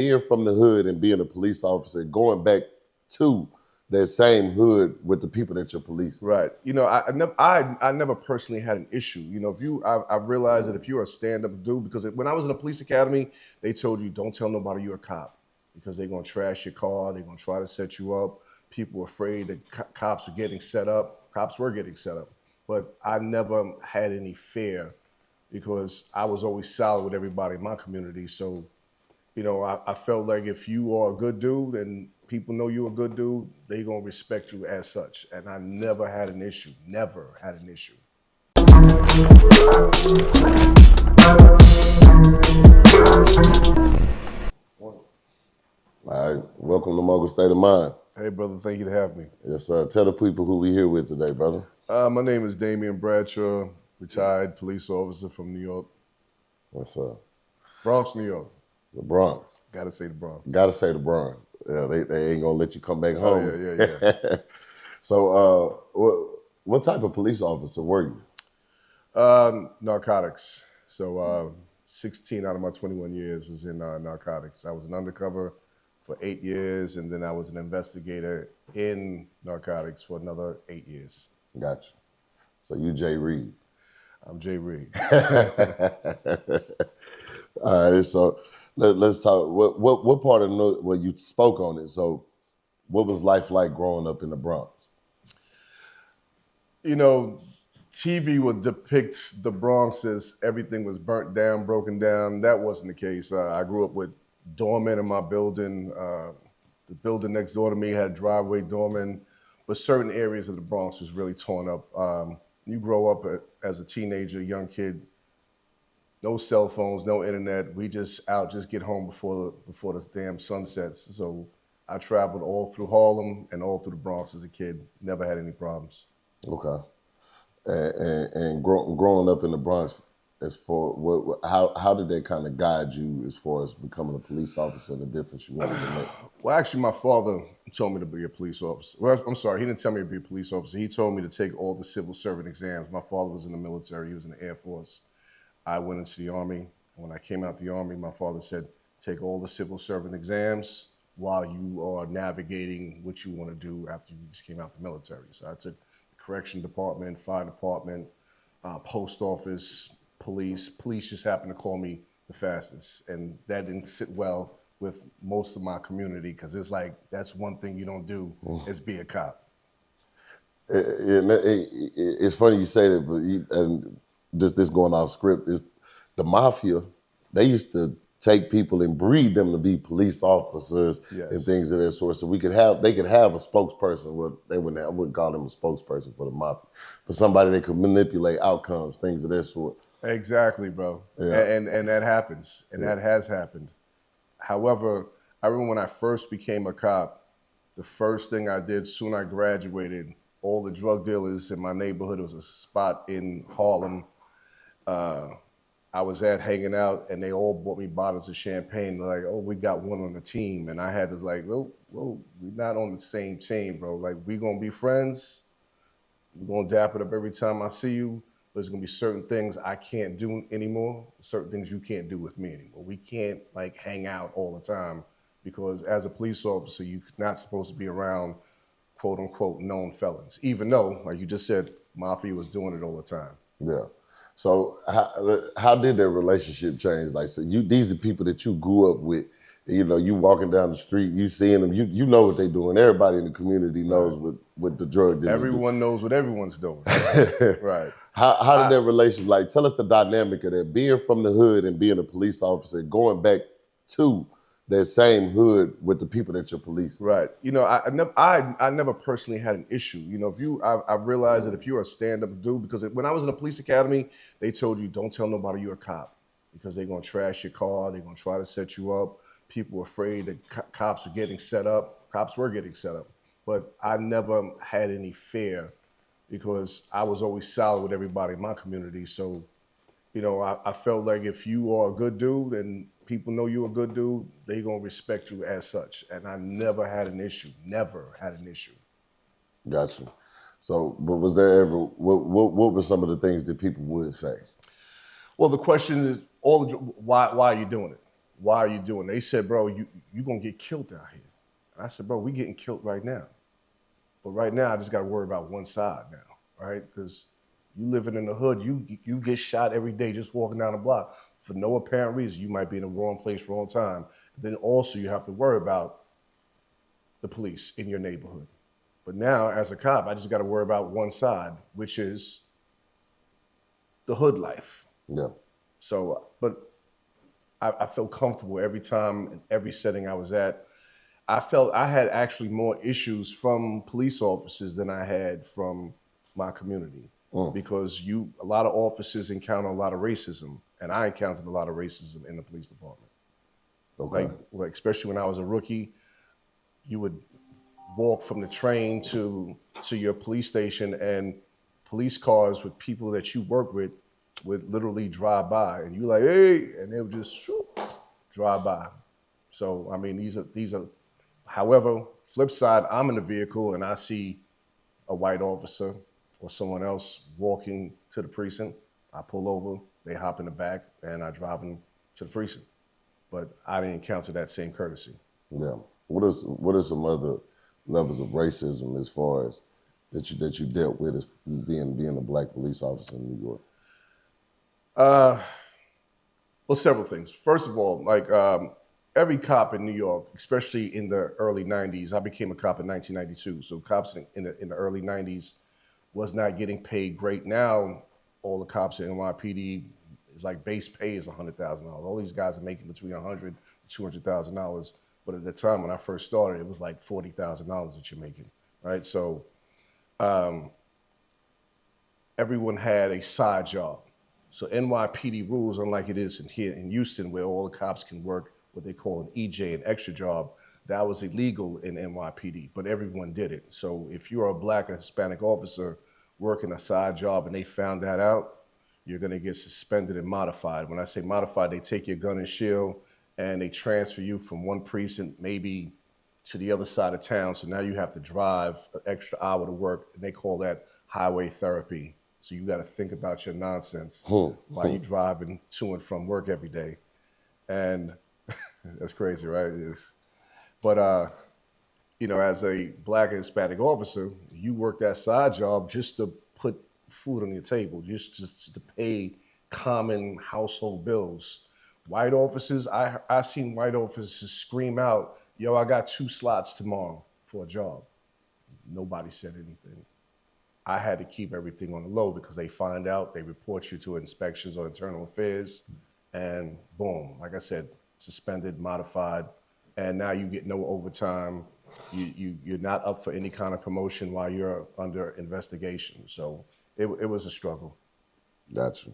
Being from the hood and being a police officer, going back to that same hood with the people that you're policing. Right. You know, I never personally had an issue. You know, I've realized that if you're a stand-up dude, because when I was in the police academy, they told you don't tell nobody you're a cop because they're gonna trash your car, they're gonna try to set you up. People were afraid that cops were getting set up. Cops were getting set up, but I never had any fear because I was always solid with everybody in my community. So you know, I felt like if you are a good dude and people know you're a good dude, they gonna respect you as such. And I never had an issue, never had an issue. All right, welcome to Mogul State of Mind. Hey, brother, thank you to have me. Yes, sir. Tell the people who we here with today, brother. My name is Damein Bradshaw, retired police officer from New York. What's up? Bronx, New York. The Bronx. Gotta say the Bronx. Gotta say the Bronx. Yeah, they ain't gonna let you come back home. Yeah. So, what type of police officer were you? Narcotics. So 16 out of my 21 years was in narcotics. I was an undercover for 8 years, and then I was an investigator in narcotics for another 8 years. Gotcha. So you Jay Reed. I'm Jay Reed. All right, so let's talk. What part of you spoke on it? So, what was life like growing up in the Bronx? You know, TV would depict the Bronx as everything was burnt down, broken down. That wasn't the case. I grew up with doormen in my building. The building next door to me had a driveway doorman, but certain areas of the Bronx was really torn up. You grow up as a teenager, young kid, no cell phones, no internet. We just get home before the damn sun sets. So I traveled all through Harlem and all through the Bronx as a kid. Never had any problems. Okay. And growing up in the Bronx, as for how did that kind of guide you as far as becoming a police officer and the difference you wanted to make? Well, actually, my father told me to be a police officer. Well, I'm sorry, he didn't tell me to be a police officer. He told me to take all the civil servant exams. My father was in the military. He was in the Air Force. I went into the Army. When I came out the Army, my father said, take all the civil servant exams while you are navigating what you want to do after you just came out the military. So I took the correction department, fire department, post office, police. Police just happened to call me the fastest. And that didn't sit well with most of my community because it's like, that's one thing you don't do is be a cop. It's funny you say that, but and this going off script, is the mafia, they used to take people and breed them to be police officers and things of that sort. So they could have a spokesperson. Well, I wouldn't call them a spokesperson for the mafia, but somebody that could manipulate outcomes, things of that sort. Exactly, bro. Yeah. And that happens, and that has happened. However, I remember when I first became a cop, the first thing I did soon I graduated, all the drug dealers in my neighborhood, it was a spot in Harlem, I was hanging out, and they all bought me bottles of champagne. They're like, oh, we got one on the team. And I had to like, well, we're not on the same team, bro. Like, we gonna be friends. We're gonna dap it up every time I see you. There's gonna be certain things I can't do anymore, certain things you can't do with me anymore. We can't like hang out all the time because as a police officer, you're not supposed to be around quote unquote known felons, even though, like you just said, Mafia was doing it all the time. Yeah. So how did that relationship change? Like, so these are people that you grew up with. You know, you walking down the street, you seeing them, you know what they're doing. Everybody in the community knows what the drug dealers Everyone knows what everyone's doing. Right. How did that relation, like, tell us the dynamic of that, being from the hood and being a police officer, going back to that same hood with the people that you're policing. Right. You know, I never personally had an issue. You know, I've realized that if you're a stand-up dude, because when I was in the police academy, they told you don't tell nobody you're a cop because they're gonna trash your car, they're gonna try to set you up. People were afraid that cops were getting set up. Cops were getting set up, but I never had any fear because I was always solid with everybody in my community. So, you know, I felt like if you are a good dude and people know you're a good dude, they gonna respect you as such. And I never had an issue, never had an issue. Gotcha. So, but was there ever, what were some of the things that people would say? Well, the question is, why are you doing it? why are you doing it? They said, bro, you going to get killed out here. And I said, bro, we getting killed right now. But right now, I just got to worry about one side now, right? Because you living in the hood, you get shot every day just walking down the block for no apparent reason. You might be in the wrong place, wrong time. Then also you have to worry about the police in your neighborhood. But now, as a cop, I just got to worry about one side, which is the hood life. Yeah. So, but I felt comfortable every time, in every setting I was at. I felt I had actually more issues from police officers than I had from my community. Because a lot of officers encounter a lot of racism, and I encountered a lot of racism in the police department. Okay. Like especially when I was a rookie, you would walk from the train to your police station, and police cars with people that you work with would literally drive by, and you like, hey, and they would just drive by. So I mean, these are. However, flip side, I'm in the vehicle and I see a white officer or someone else walking to the precinct. I pull over, they hop in the back, and I drive them to the precinct. But I didn't encounter that same courtesy. Yeah. What are some other levels of racism as far as that you dealt with as being a black police officer in New York? Well, several things. First of all, every cop in New York, especially in the early 90s, I became a cop in 1992. So cops in the early 90s was not getting paid great. Now, all the cops at NYPD is like base pay is $100,000. All these guys are making between $100,000 to $200,000. But at the time when I first started, it was like $40,000 that you're making, right? So everyone had a side job. So NYPD rules, unlike it is here in Houston, where all the cops can work what they call an EJ, an extra job, that was illegal in NYPD, but everyone did it. So if you're a black or Hispanic officer working a side job and they found that out, you're gonna get suspended and modified. When I say modified, they take your gun and shield and they transfer you from one precinct maybe to the other side of town. So now you have to drive an extra hour to work, and they call that highway therapy. So you got to think about your nonsense while you're driving to and from work every day. And that's crazy, right? But, as a black and Hispanic officer, you work that side job just to put food on your table, just to pay common household bills. White officers, I seen white officers scream out, yo, I got 2 slots tomorrow for a job. Nobody said anything. I had to keep everything on the low because they find out, they report you to inspections or internal affairs, and boom, like I said, suspended, modified, and now you get no overtime. You're not up for any kind of promotion while you're under investigation. So it was a struggle. Gotcha.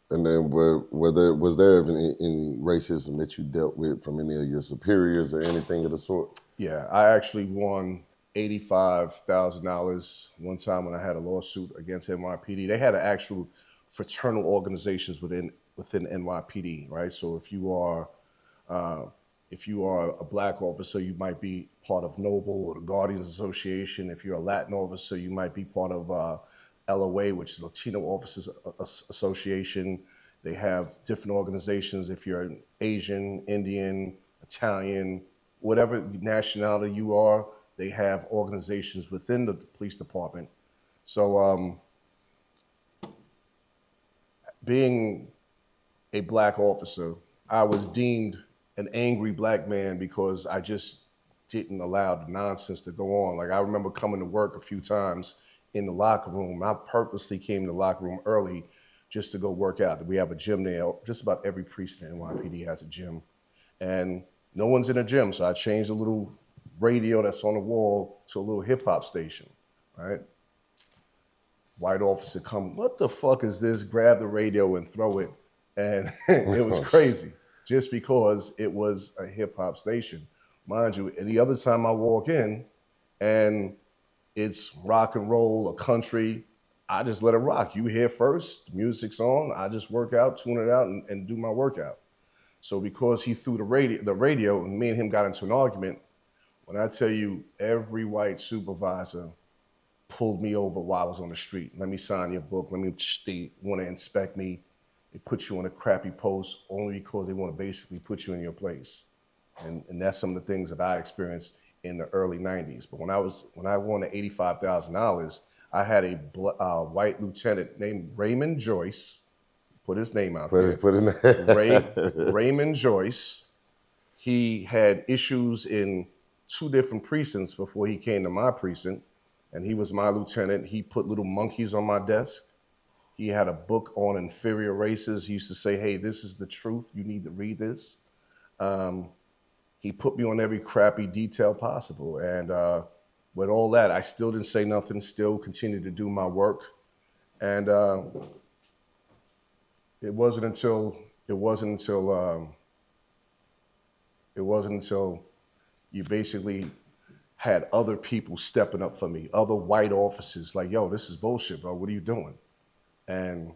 And then was there any racism that you dealt with from any of your superiors or anything of the sort? Yeah, I actually won $85,000 one time when I had a lawsuit against NYPD. They had actual fraternal organizations within NYPD, right? So if you are a black officer, you might be part of Noble or the Guardians Association. If you're a Latin officer, you might be part of LOA, which is Latino Officers Association. They have different organizations. If you're an Asian, Indian, Italian, whatever nationality you are, they have organizations within the police department. So being a black officer, I was deemed an angry black man because I just didn't allow the nonsense to go on. Like I remember coming to work a few times in the locker room. I purposely came to the locker room early just to go work out. We have a gym there. Just about every precinct in NYPD has a gym. And no one's in a gym, so I changed a little radio that's on the wall to a little hip hop station, right? White officer come, what the fuck is this? Grab the radio and throw it. And it was crazy just because it was a hip hop station. Mind you, any other time I walk in and it's rock and roll or country, I just let it rock. You hear first, music's on, I just work out, tune it out and do my workout. So because he threw the radio and me and him got into an argument, when I tell you every white supervisor pulled me over while I was on the street. Let me sign your book. They want to inspect me. they put you on a crappy post only because they want to basically put you in your place. And that's some of the things that I experienced in the early 90s. But when I won the $85,000, I had a white lieutenant named Raymond Joyce, put his name out there. Raymond Joyce. He had issues in 2 different precincts before he came to my precinct, and he was my lieutenant. He put little monkeys on my desk. He had a book on inferior races. He used to say, hey, this is the truth. You need to read this. He put me on every crappy detail possible. And with all that, I still didn't say nothing, still continued to do my work. And it wasn't until you basically had other people stepping up for me, other white officers like, yo, this is bullshit, bro. What are you doing? And,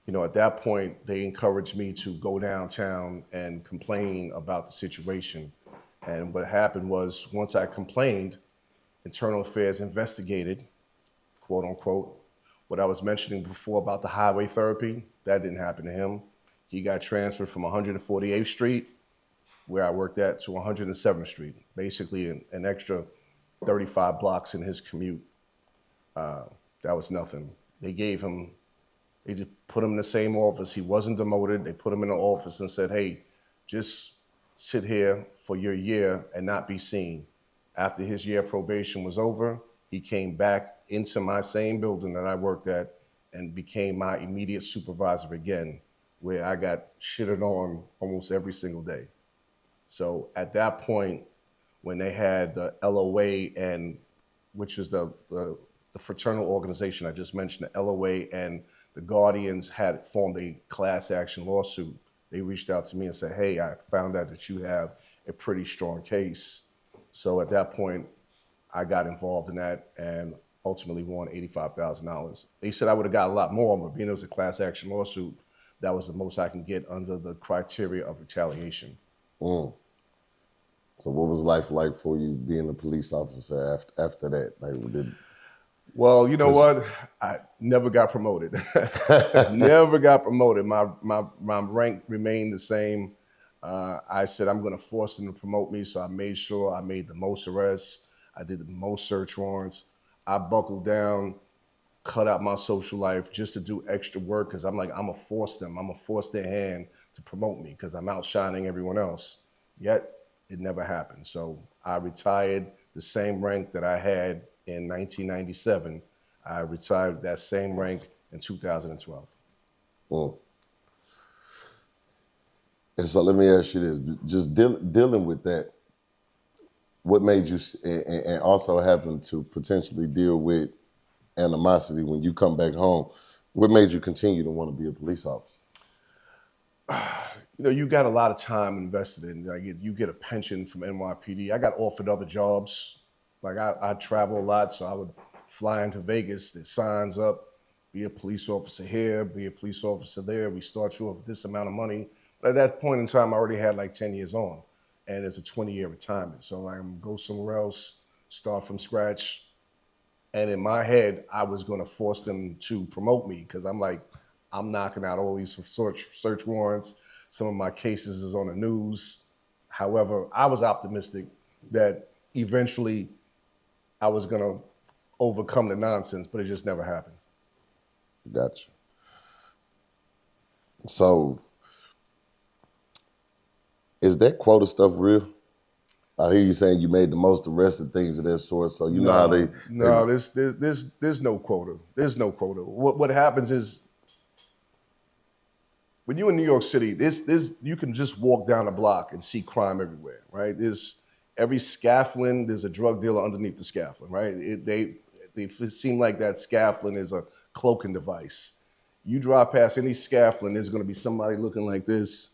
you know, at that point, they encouraged me to go downtown and complain about the situation. And what happened was, once I complained, Internal Affairs investigated, quote unquote, what I was mentioning before about the highway therapy. That didn't happen to him. He got transferred from 148th Street, where I worked at, to 107th Street, basically an extra 35 blocks in his commute. That was nothing. They just put him in the same office. He wasn't demoted. They put him in the office and said, hey, just sit here for your year and not be seen. After his year probation was over, he came back into my same building that I worked at and became my immediate supervisor again, where I got shitted on almost every single day. So at that point, when they had the LOA, and which is the fraternal organization I just mentioned, the LOA and the Guardians had formed a class action lawsuit, they reached out to me and said, hey, I found out that you have a pretty strong case. So at that point, I got involved in that and ultimately won $85,000. They said I would have got a lot more, but being it was a class action lawsuit, that was the most I can get under the criteria of retaliation. Mm. So what was life like for you being a police officer after that? Well, you know what? I never got promoted. Never got promoted. My rank remained the same. I said I'm going to force them to promote me, so I made sure I made the most arrests. I did the most search warrants. I buckled down, cut out my social life just to do extra work because I'm like, I'm going to force them. I'm going to force their hand to promote me because I'm outshining everyone else. Yet, it never happened. So I retired the same rank that I had in 1997. I retired that same rank in 2012. Mm. And so let me ask you this, just dealing with that, what made you, and also having to potentially deal with animosity when you come back home, what made you continue to want to be a police officer? You know, you got a lot of time invested in. Like, you get a pension from NYPD. I got offered other jobs. Like, I travel a lot, so I would fly into Vegas. There's signs up, be a police officer here, be a police officer there. We start you off with this amount of money. But at that point in time, I already had like 10 years on, and it's a 20-year retirement. So like, I'm gonna go somewhere else, start from scratch. And in my head, I was gonna force them to promote me because I'm like, I'm knocking out all these search warrants. Some of my cases is on the news. However, I was optimistic that eventually I was gonna overcome the nonsense, but it just never happened. Gotcha. So, is that quota stuff real? I hear you saying you made the most arrests and things of that sort. So you know how they. No, there's no quota. There's no quota. What happens is, when you're in New York City, you can just walk down the block and see crime everywhere, right? There's every scaffolding, there's a drug dealer underneath the scaffolding, right? They seem like that scaffolding is a cloaking device. You drive past any scaffolding, there's gonna be somebody looking like this,